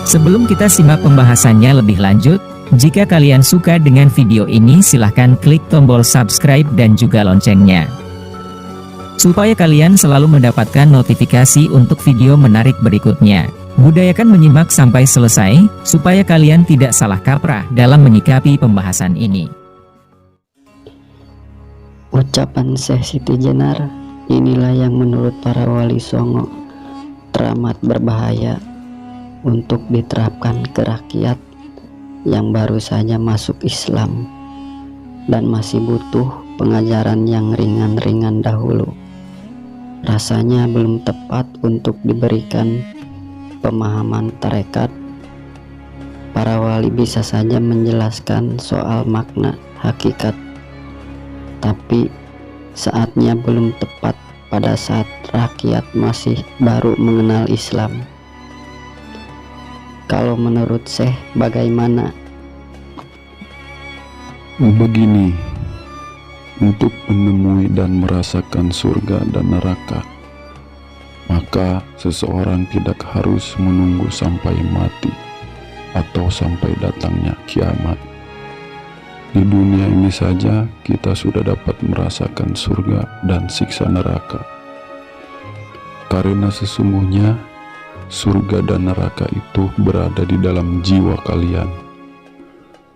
Sebelum kita simak pembahasannya lebih lanjut, jika kalian suka dengan video ini silahkan klik tombol subscribe dan juga loncengnya, supaya kalian selalu mendapatkan notifikasi untuk video menarik berikutnya. Budayakan menyimak sampai selesai, supaya kalian tidak salah kaprah dalam menyikapi pembahasan ini. Ucapan Syekh Siti Jenar, inilah yang menurut para wali songo teramat berbahaya untuk diterapkan ke rakyat yang baru saja masuk Islam dan masih butuh pengajaran yang ringan-ringan dahulu. Rasanya belum tepat untuk diberikan pemahaman tarekat. Para wali bisa saja menjelaskan soal makna hakikat, tapi saatnya belum tepat pada saat rakyat masih baru mengenal Islam. Kalau menurut Syekh bagaimana? Begini, untuk menemui dan merasakan surga dan neraka, maka seseorang tidak harus menunggu sampai mati atau sampai datangnya kiamat. Di dunia ini saja kita sudah dapat merasakan surga dan siksa neraka. Karena sesungguhnya surga dan neraka itu berada di dalam jiwa kalian,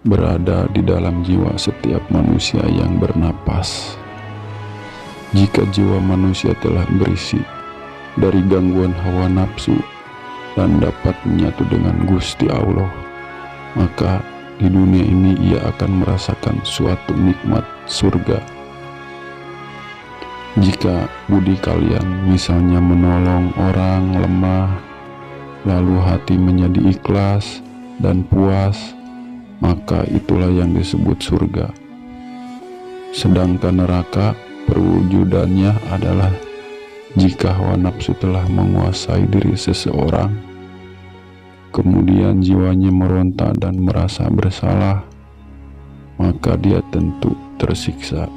berada di dalam jiwa setiap manusia yang bernapas. Jika jiwa manusia telah berisi dari gangguan hawa nafsu dan dapat menyatu dengan Gusti Allah, maka di dunia ini ia akan merasakan suatu nikmat surga. Jika budi kalian misalnya menolong orang lemah, lalu hati menjadi ikhlas dan puas, maka itulah yang disebut surga. Sedangkan neraka perwujudannya adalah jika hawa nafsu telah menguasai diri seseorang, kemudian jiwanya meronta dan merasa bersalah, maka dia tentu tersiksa.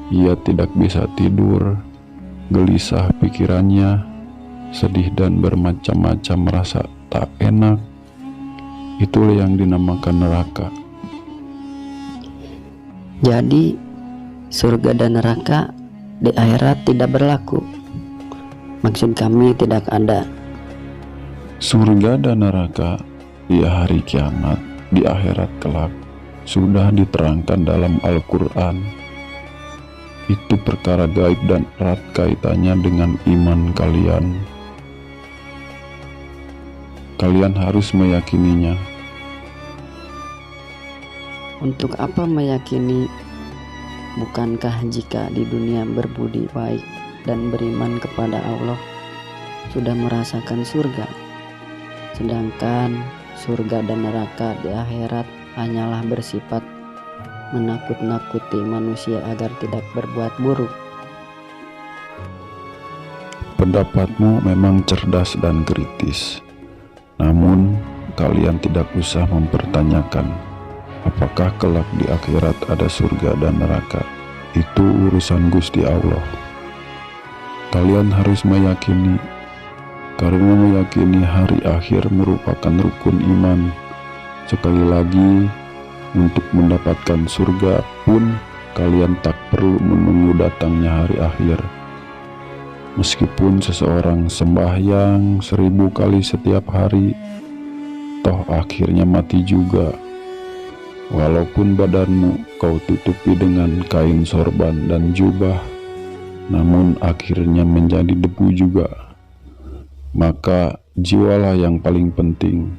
Ia tidak bisa tidur, gelisah pikirannya, sedih dan bermacam-macam merasa tak enak. Itulah yang dinamakan neraka. Jadi surga dan neraka di akhirat tidak berlaku. Maksud kami tidak ada. Surga dan neraka di hari kiamat, di akhirat kelak, sudah diterangkan dalam Al-Quran. Itu perkara gaib dan erat kaitannya dengan iman kalian. Kalian harus meyakininya. Untuk apa meyakini? Bukankah jika di dunia berbudi baik dan beriman kepada Allah sudah merasakan surga? Sedangkan surga dan neraka di akhirat hanyalah bersifat menakut-nakuti manusia agar tidak berbuat buruk. Pendapatmu memang cerdas dan kritis, namun kalian tidak usah mempertanyakan apakah kelak di akhirat ada surga dan neraka. Itu urusan Gusti Allah. Kalian harus meyakini, karena meyakini hari akhir merupakan rukun iman. Sekali lagi, untuk mendapatkan surga pun kalian tak perlu menunggu datangnya hari akhir. Meskipun seseorang sembahyang 1000 kali setiap hari, toh akhirnya mati juga. Walaupun badanmu kau tutupi dengan kain sorban dan jubah, namun akhirnya menjadi debu juga. Maka jiwalah yang paling penting.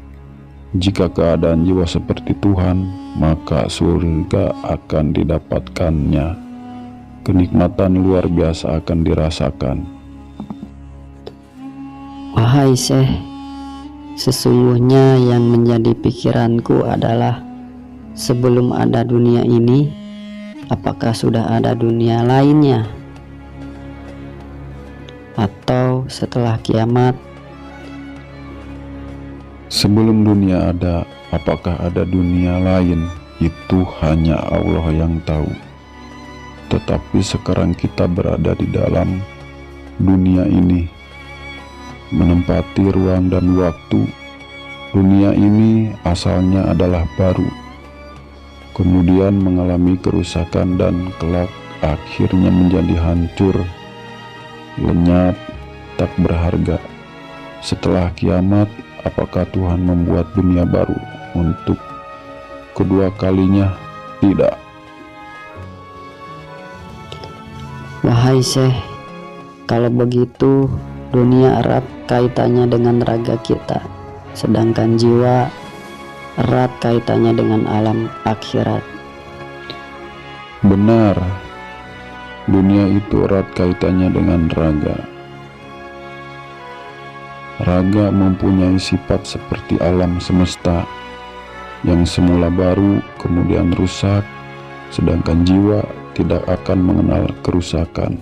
Jika keadaan jiwa seperti Tuhan, maka surga akan didapatkannya. Kenikmatan luar biasa akan dirasakan. Wahai Syekh, sesungguhnya yang menjadi pikiranku adalah sebelum ada dunia ini, apakah sudah ada dunia lainnya? Atau setelah kiamat? Sebelum dunia ada, apakah ada dunia lain? Itu hanya Allah yang tahu. Tetapi sekarang kita berada di dalam dunia ini, menempati ruang dan waktu Dunia ini asalnya adalah baru, kemudian mengalami kerusakan dan kelak akhirnya menjadi hancur, lenyap, tak berharga. Setelah kiamat, apakah Tuhan membuat dunia baru untuk kedua kalinya? Tidak. Wahai Syekh, kalau begitu dunia erat kaitannya dengan raga kita, sedangkan jiwa erat kaitannya dengan alam akhirat. Benar, dunia itu erat kaitannya dengan raga. Raga mempunyai sifat seperti alam semesta yang semula baru kemudian rusak, sedangkan jiwa tidak akan mengenal kerusakan,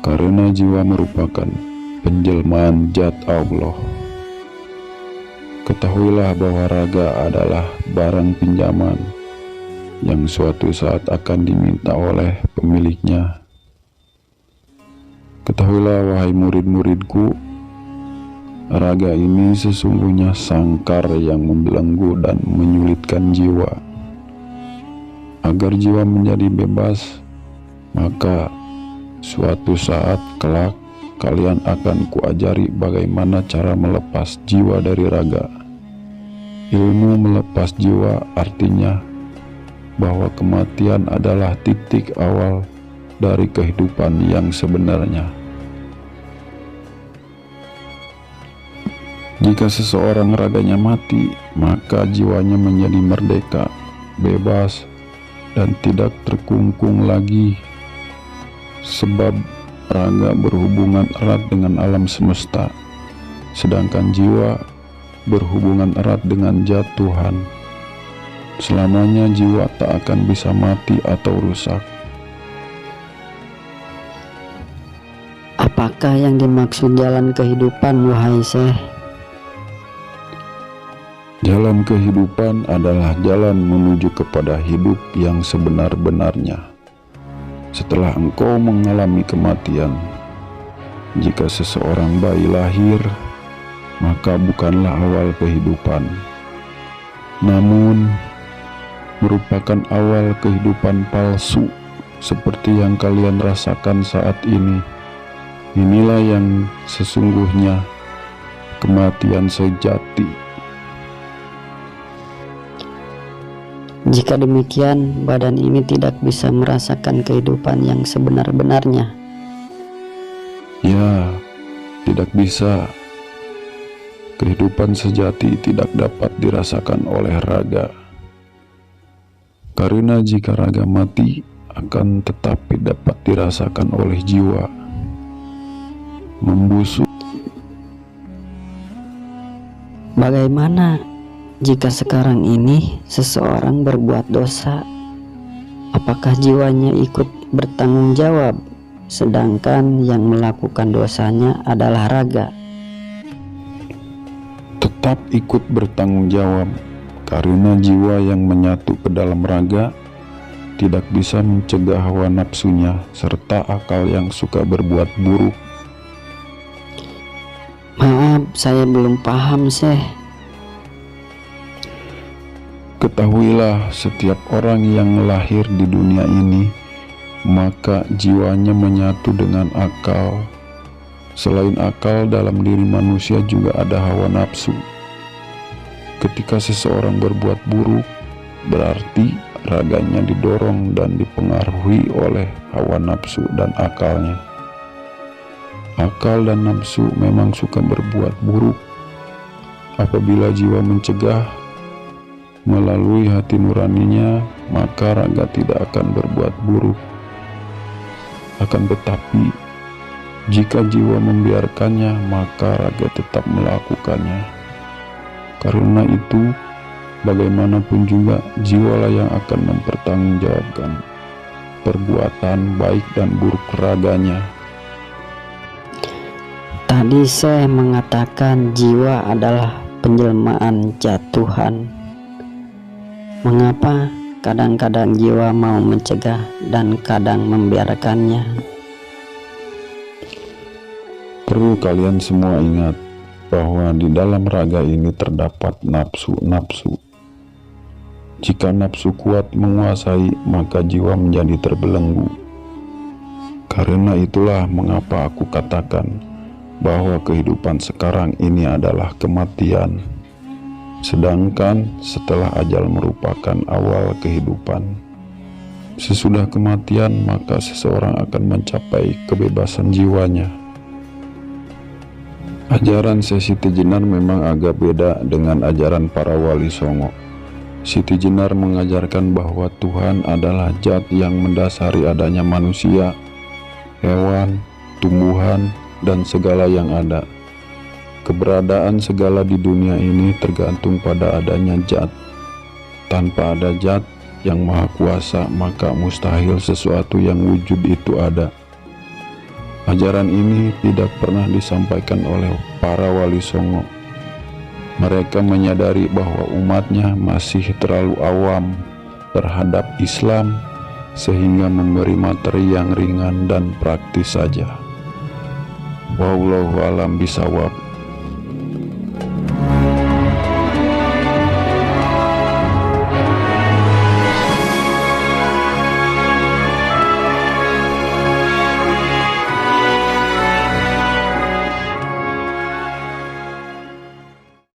karena jiwa merupakan penjelmaan zat Allah. Ketahuilah bahwa raga adalah barang pinjaman yang suatu saat akan diminta oleh pemiliknya. Ketahuilah wahai murid-muridku, raga ini sesungguhnya sangkar yang membelenggu dan menyulitkan jiwa. Agar jiwa menjadi bebas, maka suatu saat kelak kalian akan kuajari bagaimana cara melepas jiwa dari raga. Ilmu melepas jiwa artinya bahwa kematian adalah titik awal dari kehidupan yang sebenarnya. Jika seseorang raganya mati, maka jiwanya menjadi merdeka, bebas, dan tidak terkungkung lagi, sebab raga berhubungan erat dengan alam semesta, sedangkan jiwa berhubungan erat dengan zat Tuhan. Selamanya jiwa tak akan bisa mati atau rusak. Apakah yang dimaksud jalan kehidupan, wahai Syekh? Jalan kehidupan adalah jalan menuju kepada hidup yang sebenar-benarnya. Setelah engkau mengalami kematian, jika seseorang bayi lahir, maka bukanlah awal kehidupan, namun merupakan awal kehidupan palsu seperti yang kalian rasakan saat ini. Inilah yang sesungguhnya kematian sejati. Jika demikian, badan ini tidak bisa merasakan kehidupan yang sebenar-benarnya. Ya, tidak bisa. Kehidupan sejati tidak dapat dirasakan oleh raga. Karena jika raga mati, akan tetapi dapat dirasakan oleh jiwa. Membusuk. Bagaimana jika sekarang ini seseorang berbuat dosa? Apakah jiwanya ikut bertanggung jawab, sedangkan yang melakukan dosanya adalah raga? Tetap ikut bertanggung jawab, karena jiwa yang menyatu ke dalam raga tidak bisa mencegah hawa nafsunya serta akal yang suka berbuat buruk. Maaf, saya belum paham, Syekh. Ketahuilah, setiap orang yang lahir di dunia ini, maka jiwanya menyatu dengan akal. Selain akal, dalam diri manusia juga ada hawa nafsu. Ketika seseorang berbuat buruk, berarti raganya didorong dan dipengaruhi oleh hawa nafsu dan akalnya. Akal dan nafsu memang suka berbuat buruk. Apabila jiwa mencegah melalui hati nuraninya, maka raga tidak akan berbuat buruk. Akan tetapi, jika jiwa membiarkannya, maka raga tetap melakukannya. Karena itu, bagaimanapun juga jiwalah yang akan mempertanggungjawabkan perbuatan baik dan buruk raganya. Tadi saya mengatakan jiwa adalah penjelmaan zat Tuhan. Mengapa kadang-kadang jiwa mau mencegah dan kadang membiarkannya? Perlu kalian semua ingat bahwa di dalam raga ini terdapat nafsu-nafsu. Jika nafsu kuat menguasai, maka jiwa menjadi terbelenggu. Karena itulah mengapa aku katakan bahwa kehidupan sekarang ini adalah kematian, sedangkan setelah ajal merupakan awal kehidupan. Sesudah kematian, maka seseorang akan mencapai kebebasan jiwanya. Ajaran Siti Jenar memang agak beda dengan ajaran para wali songo. Siti Jenar mengajarkan bahwa Tuhan adalah zat yang mendasari adanya manusia, hewan, tumbuhan, dan segala yang ada. Keberadaan segala di dunia ini tergantung pada adanya zat. Tanpa ada zat yang maha kuasa, maka mustahil sesuatu yang wujud itu ada. Ajaran ini tidak pernah disampaikan oleh para wali songo. Mereka menyadari bahwa umatnya masih terlalu awam terhadap Islam, sehingga memberi materi yang ringan dan praktis saja. Wallahu a'lam bishawab.